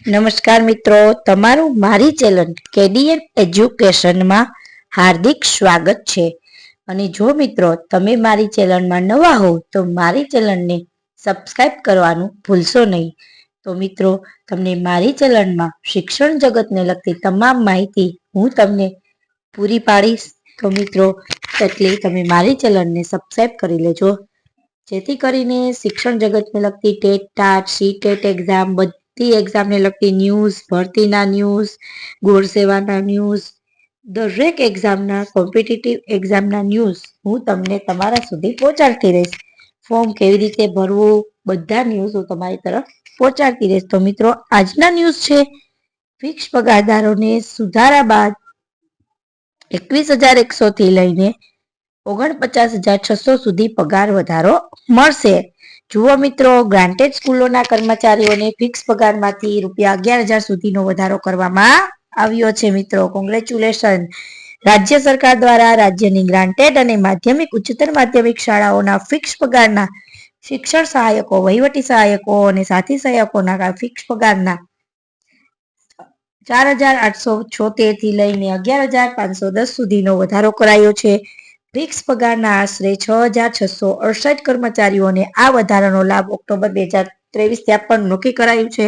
નમસ્કાર મિત્રો, તમારું મારી ચેનલ કેડીએન એજ્યુકેશનમાં હાર્દિક સ્વાગત છે. અને જો મિત્રો તમે મારી ચેનલમાં નવા હો તો મારી ચેનલને સબસ્ક્રાઇબ કરવાનું ભૂલશો નહીં. તો મિત્રો તમને મારી ચેનલમાં શિક્ષણ જગતને લગતી તમામ માહિતી હું તમને પૂરી પાડીશ. તો મિત્રો એટલે તમે મારી ચેનલને સબસ્ક્રાઇબ કરી લેજો, જેથી કરીને શિક્ષણ જગતને લગતી ટેટ ટાટ સીટેટ એક્ઝામ બધી એક્ઝામને લગતી ન્યૂઝ, ભરતીના ન્યૂઝ, ગોળ સેવાના ન્યૂઝ, દરેક એક્ઝામના કોમ્પિટિટિવ એક્ઝામના ન્યૂઝ હું તમને તમારા સુધી પહોંચાડતી રહીશ. ફોર્મ કેવી રીતે ભરવું, બધા ન્યૂઝ હું તમારી તરફ પહોંચાડતી રહીશ. તો મિત્રો આજના ન્યૂઝ છે, ફિક્સ પગારદારોને સુધારા બાદ 21,100 થી લઈને 49,600 સુધી પગાર વધારો મળશે. જુઓ મિત્રો, ગ્રાન્ટેડ સ્કૂલોના કર્મચારીઓને ફિક્સ પગારમાંથી ₹11,000 સુધીનો વધારો કરવામાં આવ્યો છે. મિત્રો કોંગ્રેચ્યુલેશન. રાજ્ય સરકાર દ્વારા રાજ્યની ગ્રાન્ટેડ અને માધ્યમિક ઉચ્ચતર માધ્યમિક શાળાઓના ફિક્સ પગારના શિક્ષણ સહાયકો, વહીવટી સહાયકો અને સાથી સહાયકોના ફિક્સ પગારના 4,876 થી લઈને 11,510 સુધીનો વધારો કરાયો છે. ફિક્સ પગારના આશરે 6,668 કર્મચારીઓને આ વધારાનો લાભ ઓક્ટોબર 2023 પણ નક્કી કરાયું છે.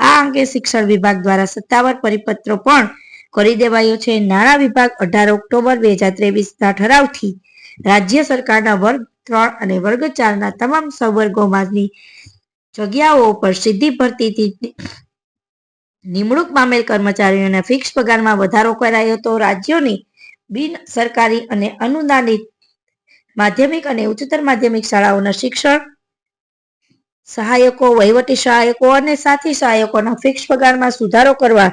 આ અંગે શિક્ષણ વિભાગ દ્વારા સત્તાવાર પરિપત્ર પણ કરી દેવાયો છે. નાણાં વિભાગ 18 ઓક્ટોબર 2023ના ઠરાવથી રાજ્ય સરકારના વર્ગ 3 અને વર્ગ 4ના તમામ સંવર્ગોમાંની જગ્યાઓ પર સીધી ભરતીથી નિમણૂક પામેલ કર્મચારીઓના ફિક્સ પગારમાં વધારો કરાયો હતો. રાજ્યોની બિન સરકારી અને અનુદાનિત માધ્યમિક અને ઉચ્ચતર માધ્યમિક શાળાઓના શિક્ષણ સહાયકો, વહીવટી સહાયકો અને સાથી સહાયકોના ફિક્સ પગારમાં સુધારો કરવા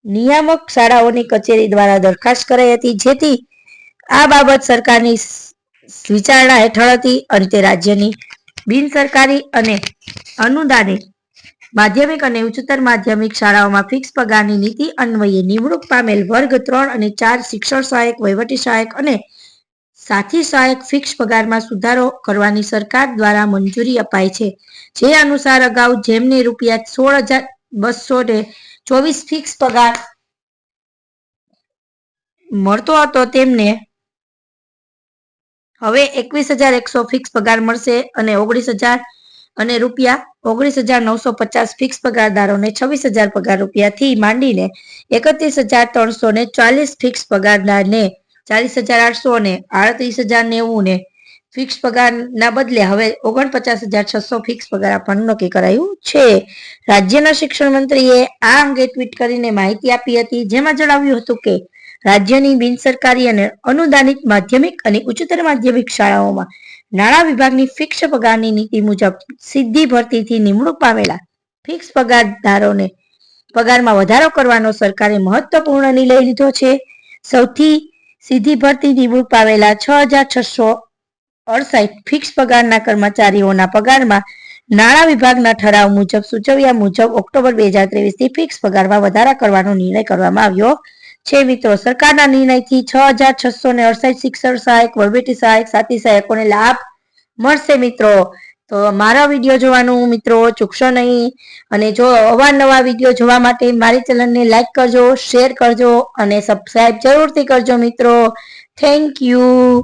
નિયામક શાળાઓની કચેરી દ્વારા દરખાસ્ત કરાઈ હતી, જેથી આ બાબત સરકારની વિચારણા હેઠળ હતી. અંતે રાજ્યની બિન સરકારી અને અનુદાનિત માધ્યમિક અને ઉચ્ચતર માધ્યમિક શાળાઓમાં ફિક્સ પગારની નીતિ અન્વયે નિમણૂક પામેલ વર્ગ 3 અને 4 શિક્ષણ સહાયક, વહીવટી સહાયક અને સાથી સહાયક ફિક્સ પગારમાં સુધારો કરવાની સરકાર દ્વારા મંજૂરી અપાઈ છે. જે અનુસાર અગાઉ જેમને ₹16,224 ફિક્સ પગાર મળતો હતો તેમને હવે 21,100 ફિક્સ પગાર મળશે અને ₹19,950 ફિક્સ પગારદારોને 26,000 પગાર રૂપિયાથી માંડીને 31,340 ફિક્સ પગારદારને 40,800 અને 38,090 ને ફિક્સ પગારના બદલે હવે 49,600 ફિક્સ પગાર આપવાનું નક્કી કરાયું છે. રાજ્યના શિક્ષણ મંત્રીએ આ અંગે ટ્વીટ કરીને માહિતી આપી હતી, જેમાં જણાવ્યું હતું કે રાજ્યની બિનસરકારી અને અનુદાનિત માધ્યમિક અને ઉચ્ચતર માધ્યમિક શાળાઓમાં નાણાં વિભાગની ફિક્સ પગારની નીતિ મુજબ સીધી ભરતીથી નિમણૂક પામેલા ફિક્સ પગારદારોને પગારમાં વધારો કરવાનો સરકારે મહત્વપૂર્ણ નિર્ણય લીધો છે. સૌથી સીધી ભરતી નિમણૂક પામેલા 6,668 ફિક્સ પગારના કર્મચારીઓના પગારમાં નાણાં વિભાગના ઠરાવ મુજબ સૂચવ્યા મુજબ ઓક્ટોબર 2023થી ફિક્સ પગારમાં વધારા કરવાનો નિર્ણય કરવામાં આવ્યો છે. મિત્રો સરકારના નિર્ણયથી 6,668 શિક્ષણ સહાયક, વહીવટી સહાયક, સાથી સહાયકોને લાભ મળશે. મિત્રો તો મારા વિડીયો જોવાનું મિત્રો ચૂકશો નહીં, અને જો અવારનવા વિડીયો જોવા માટે મારી ચેનલને લાઈક કરજો, શેર કરજો અને સબસ્ક્રાઇબ જરૂરથી કરજો મિત્રો. Thank you.